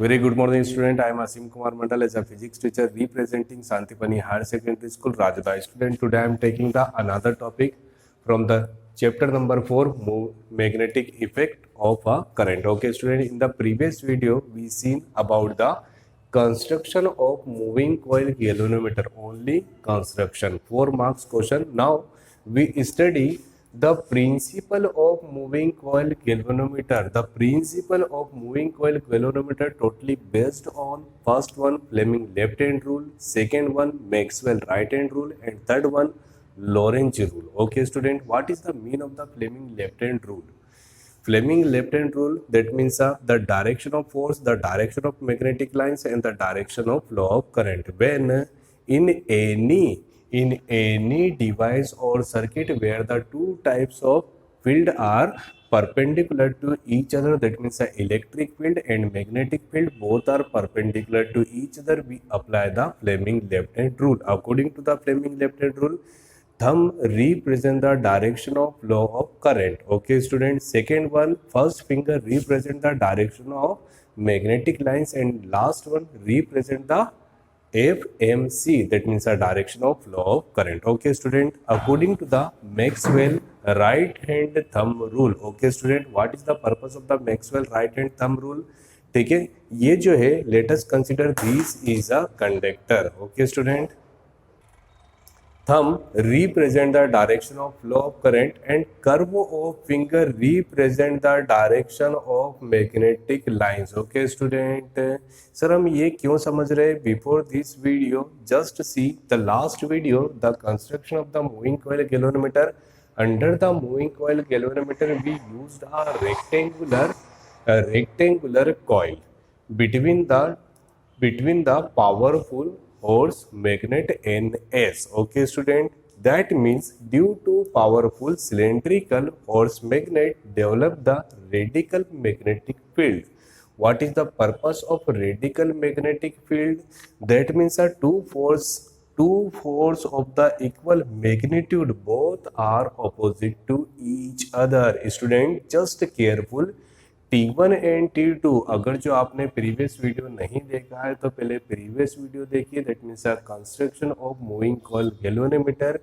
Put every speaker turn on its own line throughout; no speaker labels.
Very good morning, student. I am Asim Kumar Mandal as a physics teacher representing Santipani Higher Secondary School, Rajada. Student, today I am taking the another topic from the chapter number 4, magnetic effect of a current. Okay, student. In the previous video, we seen about the construction of moving coil galvanometer. Only construction. 4 marks question. Now we study the principle of moving coil galvanometer. The principle of moving coil galvanometer totally based on first one Fleming left hand rule, second one Maxwell right hand rule, and third one Lorentz rule. Okay, student, what is the mean of the Fleming left hand rule? Fleming left hand rule, that means the direction of force, the direction of magnetic lines, and the direction of flow of current. When in any device or circuit where the two types of field are perpendicular to each other, that means the electric field and magnetic field both are perpendicular to each other, we apply the Fleming left hand rule. According to the Fleming left hand rule, thumb represent the direction of flow of current. Okay, students. Second one, first finger represent the direction of magnetic lines, and last one represent the FMC, that means the direction of flow of current. Okay, student. According to the Maxwell right hand thumb rule. Okay, student. What is the purpose of the Maxwell right hand thumb rule? ठीक है, ये जो है, let us consider this is a conductor. Okay, student. Thumb represent the direction of flow of current and curve of finger represent the direction of magnetic lines. Okay, student. Sir हम ये क्यों समझ रहे हैं? Before this video, just see the last video, the construction of the moving coil galvanometer. Under the moving coil galvanometer, we used a rectangular coil between the powerful horse magnet NS. Okay, student. That means due to powerful cylindrical horse magnet develop the radical magnetic field. What is the purpose of radical magnetic field? That means two force of the equal magnitude both are opposite to each other. Student, just careful. T1 and T2, अगर जो आपने previous video नहीं देखा है तो पहले previous video देखिए. That means construction of moving coil galvanometer.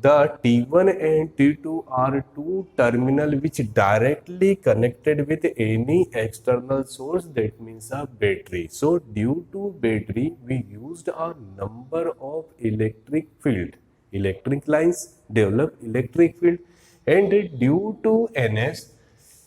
The T1 and T2 are two terminal which directly connected with any external source, that means a battery. So due to battery we used a number of electric lines develop electric field, and due to NS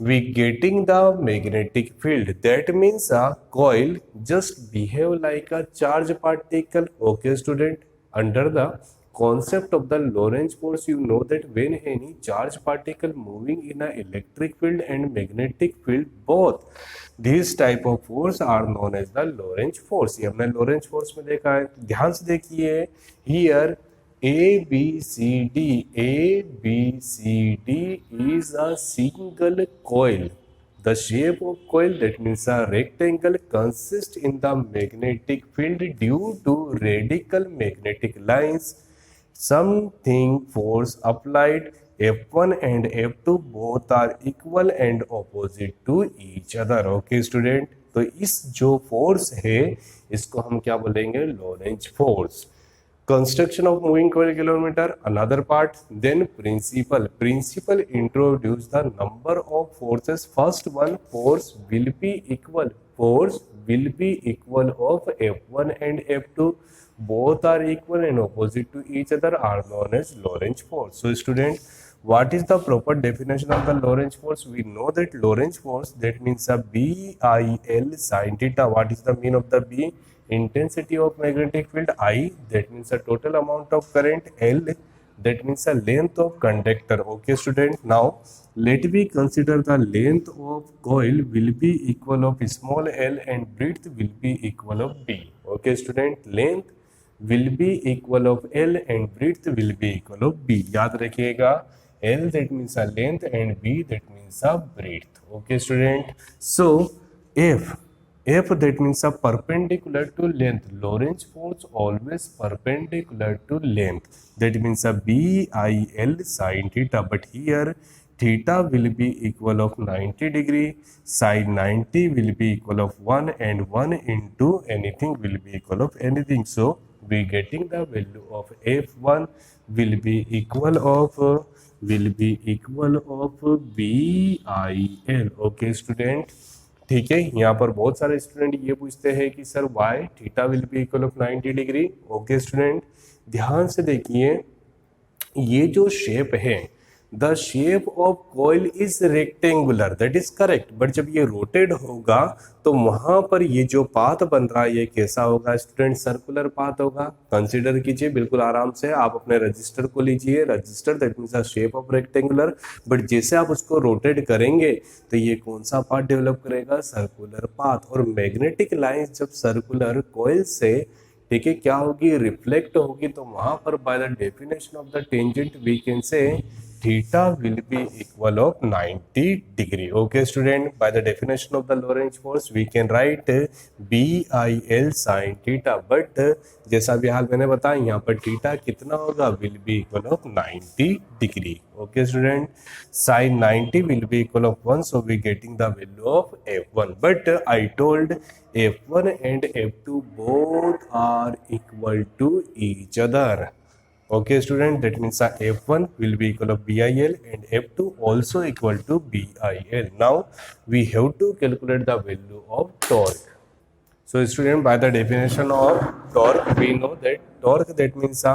we getting the magnetic field. That means a coil just behave like a charge particle. Okay, student. Under the concept of the Lorentz force, you know that when any charge particle moving in a electric field and magnetic field, both these type of force are known as the Lorentz force. ये हमने Lorentz force में देखा है. ध्यान से देखिए, here ABCD is a single coil. The shape of coil, that means a rectangle, consists in the magnetic field due to radical magnetic lines. Something force applied, F1 and F2 both are equal and opposite to each other. Okay, student. तो इस जो force है इसको हम क्या बोलेंगे? Lorentz force. Construction of moving coil galvanometer, another part. Then principle introduce the number of forces. First one, force will be equal of F1 and F2, both are equal and opposite to each other, are known as Lorentz force. So student, what is the proper definition of the Lorentz force? We know that Lorentz force, that means a BIL sin theta. What is the mean of the B? Intensity of magnetic field. I, that means a total amount of current. L, that means a length of conductor. Okay, student. Now let me consider the length of coil will be equal of small l and breadth will be equal of b. Okay, student. Length will be equal of l and breadth will be equal of b. याद रखिएगा, l that means a length and b that means a breadth. Okay, student. So F that means a perpendicular to length. Lorentz force always perpendicular to length. That means a BIL sin theta. But here theta will be equal of 90 degree, sine 90 will be equal of 1 and 1 into anything will be equal of anything. So we getting the value of f1 will be equal of BIL. Okay student, ठीक है। यहाँ पर बहुत सारे student ये पूछते हैं कि sir Y theta will be equal of 90 degree. Okay student, ध्यान से देखिए, ये जो शेप है, the shape of coil is rectangular, that is correct, but जब ये रोटेट होगा तो वहां पर ये जो पाथ बन रहा है ये कैसा होगा स्टूडेंट? सर्कुलर पाथ होगा। कंसीडर कीजिए बिल्कुल आराम से, आप अपने रजिस्टर को लीजिए, register that means the shape of rectangular, but जैसे आप उसको रोटेट करेंगे तो ये कौन सा पाथ डेवलप करेगा? Circular path. और मैग्नेटिक लाइन जब सर्कुलर कॉइल से, ठीक है, क्या होगी? रिफ्लेक्ट होगी, तो वहां पर by the definition of the tangent we can say theta will be equal of 90 degree. Okay student, by the definition of the Lorentz force we can write BIL sin theta, but जैसा भी हाल मैंने बताया यहाँ पर theta कितना होगा? will be equal of 90 degree. Okay student, sin 90 will be equal of 1, so we getting the value of f1, but I told f1 and f2 both are equal to each other. Okay student, that means f1 will be equal of BIL and f2 also equal to BIL. Now we have to calculate the value of torque. So student, by the definition of torque we know that torque that means a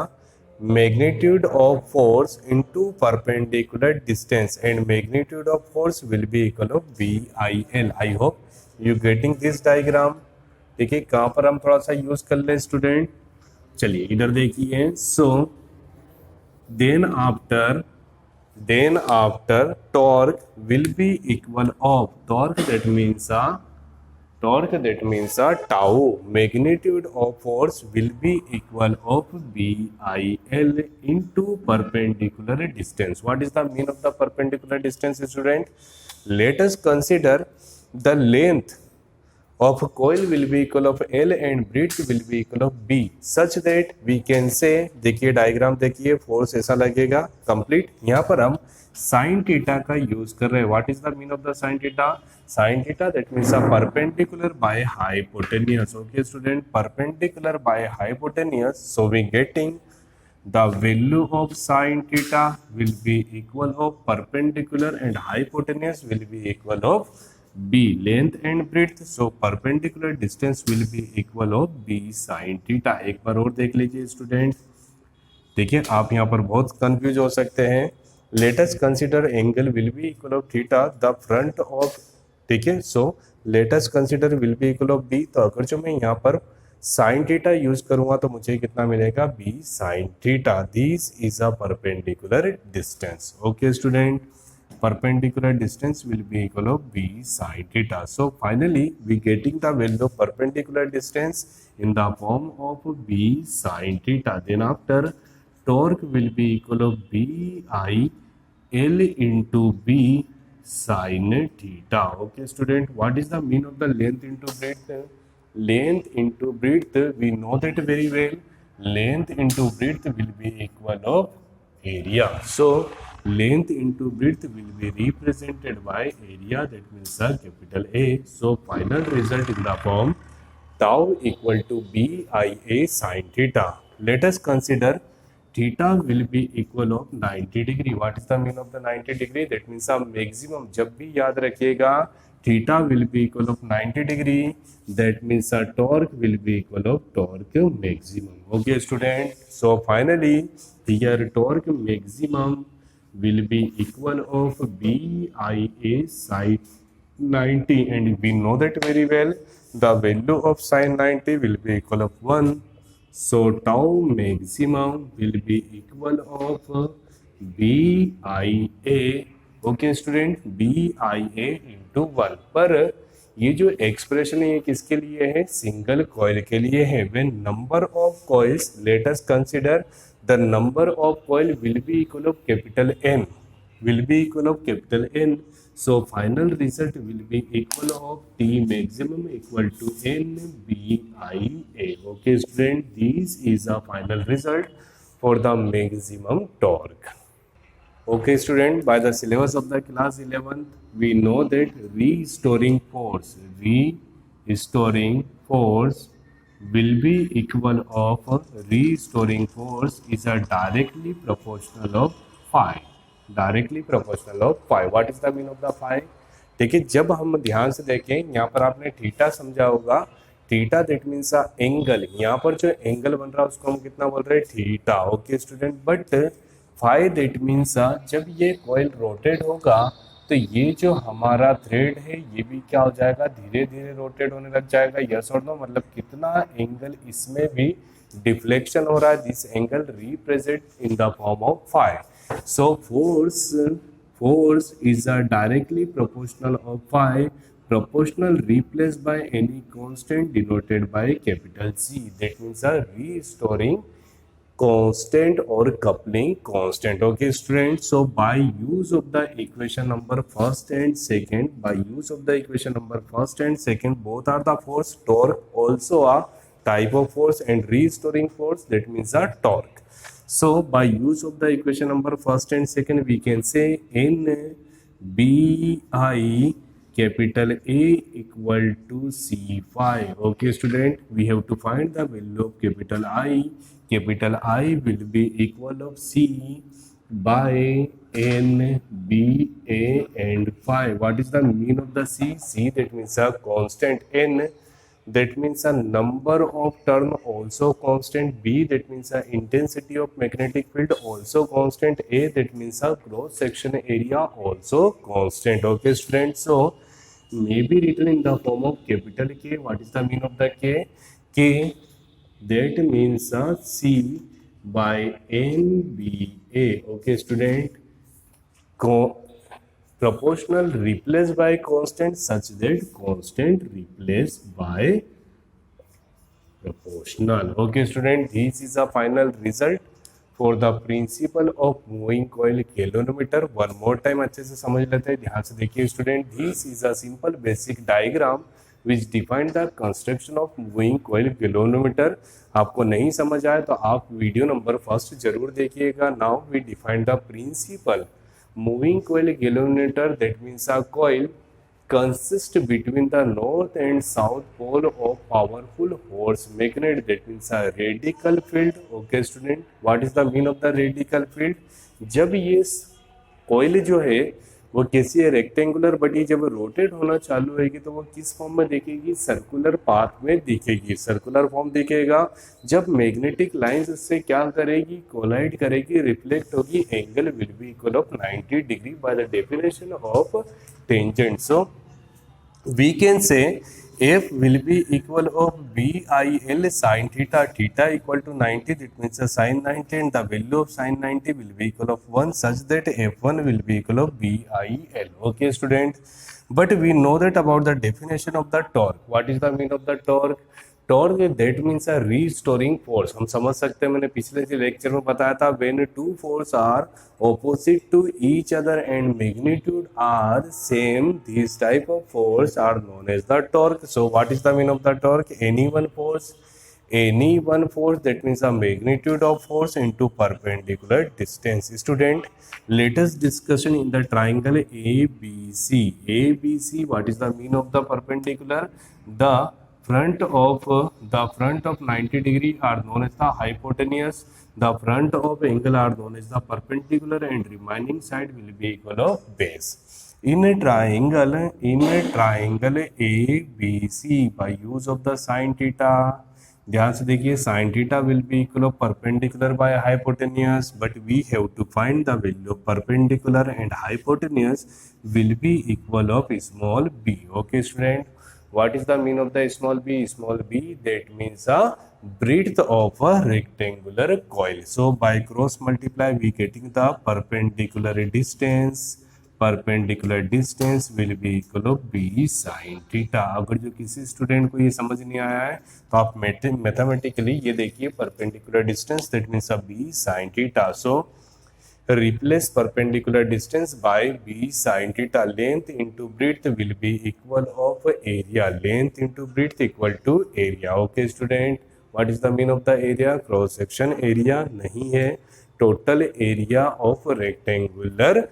magnitude of force into perpendicular distance, and magnitude of force will be equal of BIL. I hope you getting this diagram. ठीक है, कहाँ पर हम थोड़ा सा use कर ले student? चलिए इधर देखिए। सो then after torque will be equal of torque that means a tau, magnitude of force will be equal of BIL into perpendicular distance. What is the mean of the perpendicular distance student? Let us consider the length of coil will be equal of L and breadth will be equal of B, such that we can say, देखिए diagram देखिए, force ऐसा लगेगा complete. यहाँ पर हम sine theta का use कर रहे हैं। What is the mean of the sine theta? Sine theta that means a perpendicular by hypotenuse. Okay student, perpendicular by hypotenuse, so we getting the value of sin theta will be equal of perpendicular and hypotenuse will be equal of B, length and breadth, so perpendicular distance will be equal of B sin theta. एक बार और देख लीजिए student, देखिए आप यहाँ पर बहुत confuse हो सकते हैं। Let us consider angle will be equal of theta the front of, ठीक है, so let us consider will be equal of B, तो अगर जो मैं यहाँ पर साइन थीटा यूज करूंगा तो मुझे कितना मिलेगा? B sine theta. This is a perpendicular distance. Okay student, perpendicular distance will be equal of B sin theta. So finally we getting the value of perpendicular distance in the form of B sin theta. Then after torque will be equal of BIL into B sin theta. Okay student, what is the mean of the length into breadth? Length into breadth, we know that very well. Length into breadth will be equal of area. So length into breadth will be represented by area, that means capital A. So final result in the form tau equal to BIA sin theta. Let us consider theta will be equal of 90 degree. What is the mean of the 90 degree? That means a maximum, जब भी याद रखिएगा theta will be equal of 90 degree, that means a torque will be equal of torque maximum. Okay student, so finally here torque maximum will be equal of BIA sin 90, and we know that very well. The value of sin 90 will be equal of 1, so tau maximum will be equal of BIA. Okay student, BIA into 1. पर ये जो expression है ये किसके लिए है? Single coil के लिए है। When number of coils, late us consider the number of coil will be equal of capital N, will be equal of capital N, so final result will be equal of T maximum equal to NBIA. Okay student, this is a final result for the maximum torque. Okay, student, by the syllabus of the class 11th, we know that restoring force will be equal of restoring force is a directly proportional of phi. Directly proportional of phi. What is the mean of the phi? देखिए, जब हम ध्यान से देखें, यहाँ पर आपने theta समझा होगा. Theta that means angle. यहाँ पर जो एंगल बन रहा है उसको हम कितना बोल रहे हैं? Theta. Okay student, but phi that means जब ये कॉइल रोटेट होगा तो ये जो हमारा थ्रेड है ये भी क्या हो जाएगा? धीरे धीरे रोटेट होने लग जाएगा. यस और नो? मतलब कितना एंगल इसमें भी डिफ्लेक्शन हो रहा है. This angle represent in the form of phi. So force is directly proportional of phi, proportional replaced by any constant denoted by capital C. That means restoring constant or coupling constant. Okay students, so by use of the equation number first and second, both are the force. Torque also a type of force, and restoring force, that means a torque. So by use of the equation number first and second, we can say N BI capital A equal to C phi. Okay student, we have to find the value of capital I. Capital I will be equal of C by N B A and phi. What is the mean of the C? C, that means a constant. N, that means a number of turn, also constant. B, that means a intensity of magnetic field, also constant. A, that means a cross section area, also constant. Okay students, so may be written in the form of capital K. What is the mean of the K? K, that means C by NBA. Okay student, proportional replaced by constant such that constant replaced by proportional. Okay student, this is a final result for the principle of moving coil galvanometer. One more time अच्छे से समझ लेते हैं, ध्यान से देखिए student. This is a simple basic diagram which define the construction of moving coil galvanometer. आपको नहीं समझ आए तो आप वीडियो नंबर फर्स्ट जरूर देखिएगा. Now we define the principle moving coil galvanometer. That means a coil consists between the north and south pole of powerful horse magnet. That means a radical field. Okay student, what is the mean of the radical field? जब ये coil जो है वो कैसी है? Rectangular, but ये जब rotate होना चालू होगी तो वो किस फॉर्म में दिखेगी? सर्कुलर पाथ में दिखेगी, सर्कुलर फॉर्म दिखेगा. जब मैग्नेटिक लाइंस उससे क्या करेगी? कोलाइड करेगी, रिफ्लेक्ट होगी. Angle will be equal of 90 degree by the definition of tangent. So we can say F will be equal of BIL sin theta, theta equal to 90, that means a sin 90, and the value of sin 90 will be equal of 1 such that F1 will be equal of BIL. Okay student, but we know that about the definition of the torque. What is the mean of the torque? Torque that means a restoring force. हम समझ सकते हैं, मैंने पिछले lecture में बताया था, when two force are opposite to each other and magnitude are same, these type of force are known as the torque. So what is the mean of the torque? Any one force, that means a magnitude of force into perpendicular distance. Student, let us discussion in the triangle ABC. ABC, what is the mean of the perpendicular? The front of 90 degree are known as the hypotenuse. The front of angle are known as the perpendicular, and remaining side will be equal of base. In a triangle ABC, by use of the sin theta, ध्यान से देखिए, sin theta will be equal of perpendicular by hypotenuse, but we have to find the value of perpendicular, and hypotenuse will be equal of small b. Okay student, what is the mean of the small b? Small b, that means a breadth of a rectangular coil. So by cross multiply we getting the perpendicular distance. Perpendicular distance will be equal of b sin theta. अगर जो किसी student को ये समझ नहीं आया है तो आप मैथमेटिकली ये देखिए, perpendicular distance that means a b sin theta. So replace perpendicular distance by b sin theta. Length into breadth will be equal of area. Length into breadth equal to area. Okay student, what is the mean of the area? Cross section area नहीं है. total area of a rectangular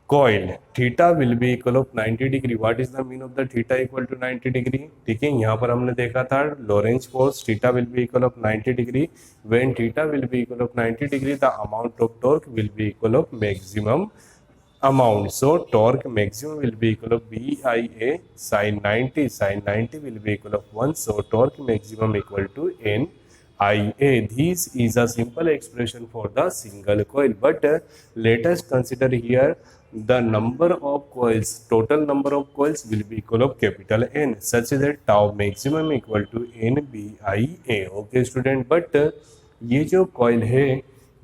coil. Theta will be equal of 90 degree. What is the mean of the theta equal to 90 degree? ठीक है, यहाँ पर हमने देखा था Lorentz force theta will be equal of 90 degree. When theta will be equal of 90 degree, the amount of torque will be equal of maximum amount. So torque maximum will be equal of BIA sin 90. Sin 90 will be equal of 1. So torque maximum equal to NIA. This is a simple expression for the single coil. But let us consider here the number of coils. Total number of coils will be equal of capital N, such that tau maximum equal to NBIA. Okay student, but ये जो coil है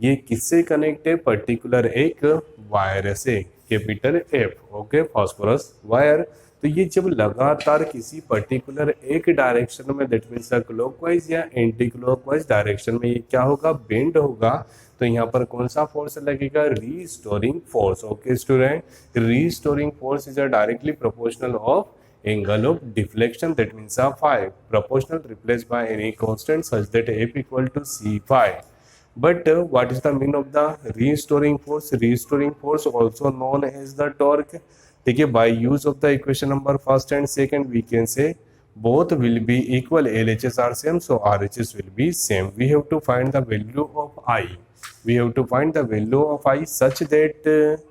ये किससे connect है? Particular एक wire से, capital F. Okay, phosphorus wire. तो ये जब लगातार किसी पर्टिकुलर एक डायरेक्शन में, दैट मीन्स क्लॉकवाइज या एंटी क्लॉकवाइज डायरेक्शन में, ये क्या होगा? बेंड होगा. तो यहाँ पर कौन सा फोर्स लगेगा? Restoring force. Okay student, restoring force is directly proportional of angle of deflection, that means phi, proportional replaced by any constant such that f equal to c phi. But what is the mean of the restoring force? Restoring force also known as the torque. ठीक है, by use of the equation number first and second we can say both will be equal. LHS are same, so RHS will be same. We have to find the value of I. We have to find the value of I such that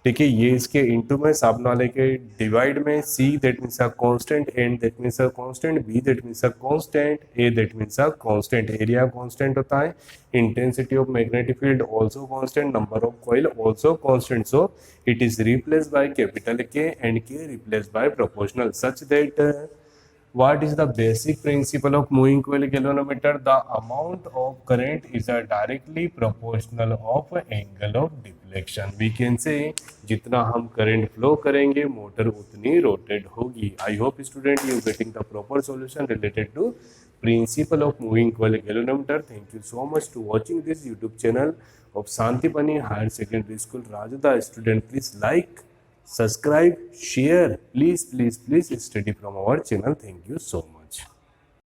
ठीक है, ये इसके into में सामने वाले के divide में, C that means a constant, N that means a constant, B that means a constant, A that means a constant. Area constant होता है, intensity of magnetic field also constant, number of coil also constant. So it is replaced by capital K and K replaced by proportional, such that what is the basic principle of moving coil galvanometer? The amount of current is directly proportional of angle of deflection. We can say जितना हम current flow करेंगे motor उतनी rotate होगी. I hope student you getting the proper solution related to principle of moving coil galvanometer. Thank you so much to watching this YouTube channel of Santipani Higher Secondary School Rajada. Student, please like, subscribe, share, please study from our channel. Thank you so much.